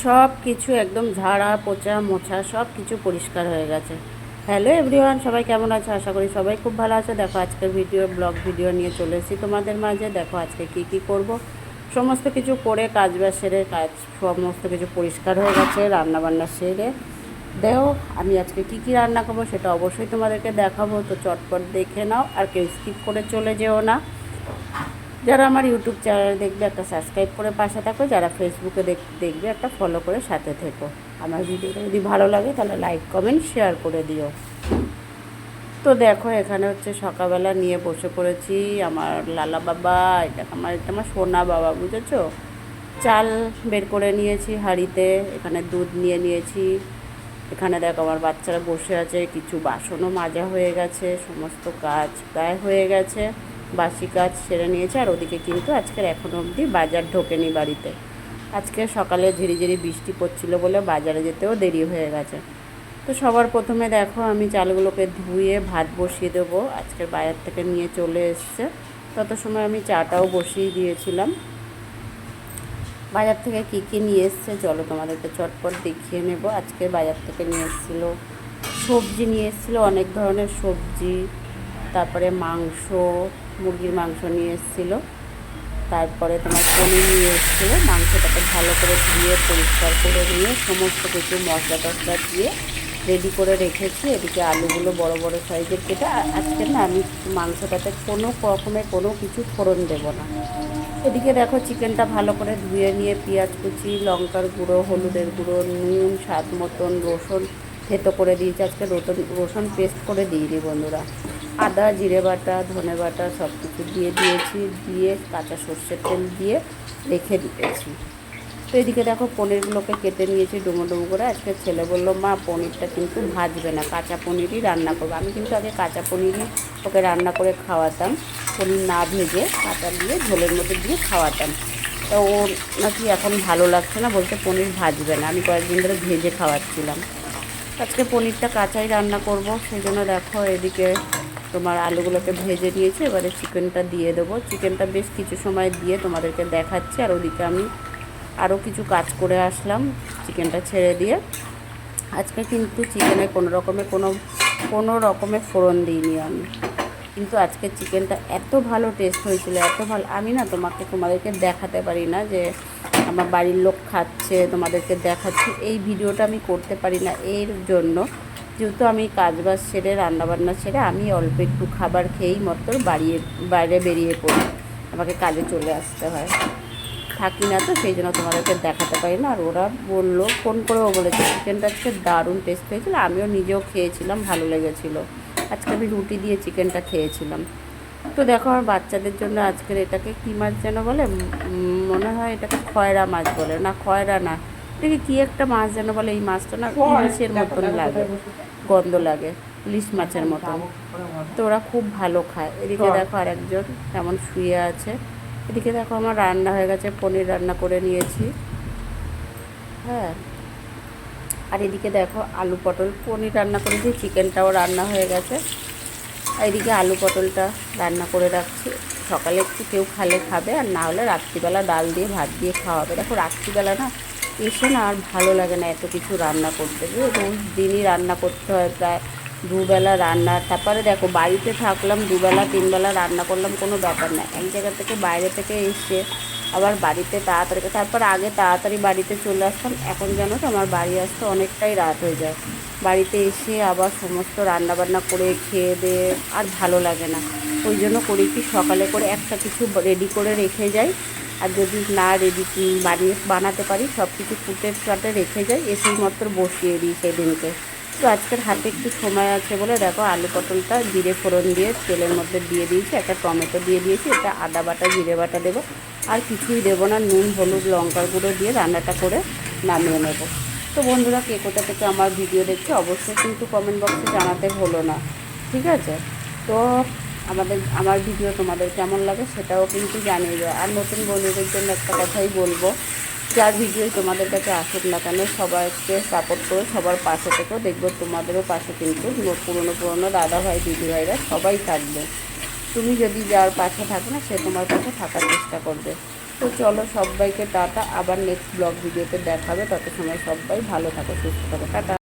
সব কিছু একদম ঝাড়া পোছা মোছা সব কিছু পরিষ্কার হয়ে গেছে। হ্যালো এভরিওয়ান, সবাই কেমন আছে? আশা করি সবাই খুব ভালো আছে। দেখো আজকের ব্লগ ভিডিও নিয়ে চলে এসেছি তোমাদের মাঝে। দেখো আজকে কি করব, সমস্ত কিছু করে কাজবাজ সেরে সমস্ত কিছু পরিষ্কার হয়ে গেছে, রান্নাবান্না সেরে দেও। আমি আজকে কি রান্না করবো সেটা অবশ্যই তোমাদেরকে দেখাবো, তো চটপট দেখে নাও আর কেউ স্কিপ করে চলে যেও না। যারা আমার ইউটিউব চ্যানেল দেখবে একটা সাবস্ক্রাইব করে পাশে থাকো, যারা ফেসবুকে দেখবে একটা ফলো করে সাথে থেকো। আমার ভিডিওটা যদি ভালো লাগে তাহলে লাইক কমেন্ট শেয়ার করে দিও। তো দেখো এখানে হচ্ছে সকালবেলা নিয়ে বসে পড়েছি আমার লালা বাবা, এটা আমার সোনা বাবা, বুঝেছো। চাল বের করে নিয়েছি হাঁড়িতে, এখানে দুধ নিয়ে নিয়েছি। এখানে দেখো আমার বাচ্চারা বসে আছে, কিছু বাসনও মাজা হয়ে গেছে, সমস্ত কাজ প্রায় হয়ে গেছে, বাসি কাজ সেরে নিয়েছে। আর ওদিকে কিন্তু আজকের এখনও অবধি বাজার ঢোকেনি বাড়িতে। আজকে সকালে ঝিরিঝিরি বৃষ্টি পড়ছিল বলে বাজারে যেতেও দেরি হয়ে গেছে। তো সবার প্রথমে দেখো আমি চালগুলোকে ধুয়ে ভাত বসিয়ে দেবো, আজকের বাজার থেকে নিয়ে চলে এসছে। তত সময় আমি চাটাও বসিয়ে দিয়েছিলাম। বাজার থেকে কী নিয়ে এসছে চলো তোমাদেরকে চটপট দেখিয়ে নেব। আজকে বাজার থেকে নিয়ে এসেছিলো সবজি, নিয়ে এসেছিলো অনেক ধরনের সবজি, তারপরে মাংস, মুরগির মাংস নিয়ে এসেছিলো, তারপরে তোমার পনির নিয়ে এসেছিলো। মাংসটাকে ভালো করে ধুয়ে পরিষ্কার করে নিয়ে সমস্ত কিছু মশলা টশলা দিয়ে রেডি করে রেখেছি। এদিকে আলুগুলো বড় বড় সাইজের কেটে, আজকে না আমি মাংসটাতে কোনো রকমের কোনো কিছু ফোড়ন দেবো না। এদিকে দেখো চিকেনটা ভালো করে ধুয়ে নিয়ে পেঁয়াজ কুচি, লঙ্কার গুঁড়ো, হলুদের গুঁড়ো, নুন, স্বাদ মতন, রসুন থেতো করে দিয়েছি। আজকে রসুন পেস্ট করে দিইনি বন্ধুরা। আদা, জিরে বাটা, ধনে বাটা সব কিছু দিয়ে দিয়েছি, দিয়ে কাঁচা সর্ষের তেল দিয়ে রেখে দিয়েছি। তো এদিকে দেখো পনিরগুলোকে কেটে নিয়েছি ডুমো ডুমো করে। আজকে ছেলে বললো মা পনিরটা কিন্তু ভাজবে না, কাঁচা পনিরই রান্না করবো। আমি কিন্তু আগে কাঁচা পনিরই ওকে রান্না করে খাওয়াতাম, পনির না ভেজে কাঁচা দিয়ে ঝোলের মধ্যে দিয়ে খাওয়াতাম। তো ও নাকি এখন ভালো লাগছে না, বলতে পনির ভাজবে না। আমি কয়েকদিন ধরে ভেজে খাওয়াচ্ছিলাম। আজকে পনিরটা কাঁচাই রান্না করব, সেই জন্য দেখো এদিকে তোমার আলুগুলোকে ভেজে নিয়েছি। এবারে চিকেনটা দিয়ে দেবো। চিকেনটা বেশ কিছু সময় দিয়ে তোমাদেরকে দেখাচ্ছি। আর ওদিকে আমি আরও কিছু কাজ করে আসলাম চিকেনটা ছেড়ে দিয়ে। আজকে কিন্তু চিকেনে কোনো রকমের ফোড়ন দিইনি আমি, কিন্তু আজকে চিকেনটা এত ভালো টেস্ট হয়েছিল, এত ভালো। আমি না তোমাদেরকে দেখাতে পারি না যে আমার বাড়ির লোক খাচ্ছে, তোমাদেরকে দেখাচ্ছি। এই ভিডিওটা আমি করতে পারি না এর জন্য, যেহেতু আমি কাজবাজ সেরে রান্নাবান্না সেরে আমি অল্প একটু খাবার খেয়েই মাত্র বাইরে বেরিয়ে পড়ি, আমাকে কাজে চলে আসতে হয়, থাকি না, তো সেই জন্য তোমাদেরকে দেখাতে পারি না। আর ওরা বললো, ফোন করেও বলেছে চিকেনটা আজকে দারুণ টেস্ট হয়েছিল। আমিও নিজেও খেয়েছিলাম, ভালো লেগেছিলো। আজকে আমি রুটি দিয়ে চিকেনটা খেয়েছিলাম। তো দেখো আমার বাচ্চাদের জন্য আজকের এটাকে কী মাছ যেন বলে, মনে হয় এটাকে খয়রা মাছ বলে, না খয়রা না, এটাকে কী একটা মাছ যেন বলে। এই মাছটা না ইলিশের মতন লাগে, গন্ধ লাগে ইলিশ মাছের মতন। তো ওরা খুব ভালো খায়। এদিকে দেখো আর একজন তেমন শুয়ে আছে। এদিকে দেখো আমার রান্না হয়ে গেছে, পনির রান্না করে নিয়েছি। হ্যাঁ, আর এদিকে দেখো আলু পটল, পনির রান্না করেছি, চিকেনটাও রান্না হয়ে গেছে। আর এদিকে আলু পটলটা রান্না করে রাখছি, সকালে একটু কেউ খাবে, আর না হলে রাত্রিবেলা ডাল দিয়ে ভাত দিয়ে খাওয়াবে। দেখো রাত্রিবেলা না এসে না আর ভালো লাগে না এত কিছু রান্না করতে, রোজ দিনই রান্না করতে হয়, প্রায় দুবেলা রান্না। তারপরে দেখো বাড়িতে থাকলাম দুবেলা তিনবেলা রান্না করলাম, কোনো ব্যাপার না। এক জায়গা থেকে বাইরে থেকে এসে আবার বাড়িতে তাড়াতাড়ি, তারপর আগে তাড়াতাড়ি বাড়িতে চলে আসতাম, এখন জানো তো আমার বাড়ি আসতে অনেকটাই রাত হয়ে যায়। বাড়িতে এসে আবার সমস্ত রান্নাবান্না করে খেয়ে দিয়ে আর ভালো লাগে না। ওই জন্য করি কি, সকালে করে একটা কিছু রেডি করে রেখে যাই, আর যদি না বানাতে পারি সব কিছু কাটে রেখে যাই, এসেই মাত্র বসিয়ে দিই সেদিনকে। তো আজকের হাতে একটু সময় আছে বলে দেখো আলু পটলটা জিরে ফোড়ন দিয়ে তেলের মধ্যে দিয়ে দিয়েছি, একটা টমেটো দিয়ে দিয়েছি, এটা আদা বাটা জিরে বাটা দেবো, আর কিছুই দেবো না। নুন হলুদ লঙ্কার গুঁড়ো দিয়ে রান্নাটা করে নামিয়ে নেব। তো বন্ধুরা কে কোথা থেকে আমার ভিডিও দেখছে অবশ্যই কিন্তু কমেন্ট বক্সে জানাতে ভুলো না, ঠিক আছে? তো আমার ভিডিও তোমাদের কেমন লাগে সেটাও কিন্তু জানিয়ে দেয়। আর নতুন বন্ধুদের জন্য একটা কথাই বলবো, যার ভিডিও তোমাদের কাছে আসুক না কেন সবাইকে সাপোর্ট করো, সবার পাশে থেকেও, দেখবো তোমাদেরও পাশে কিন্তু পুরনো দাদা ভাই দিদি ভাইরা সবাই থাকবে। তুমি যদি যার পাশে থাকো না, সে তোমার পাশে থাকার চেষ্টা করবে। তো চলো সবাইকে টাটা, আবার নেক্সট ব্লগ ভিডিওতে দেখাবে। তত সময় সবাই ভালো থাকো, সুস্থ থাকো, টাটা।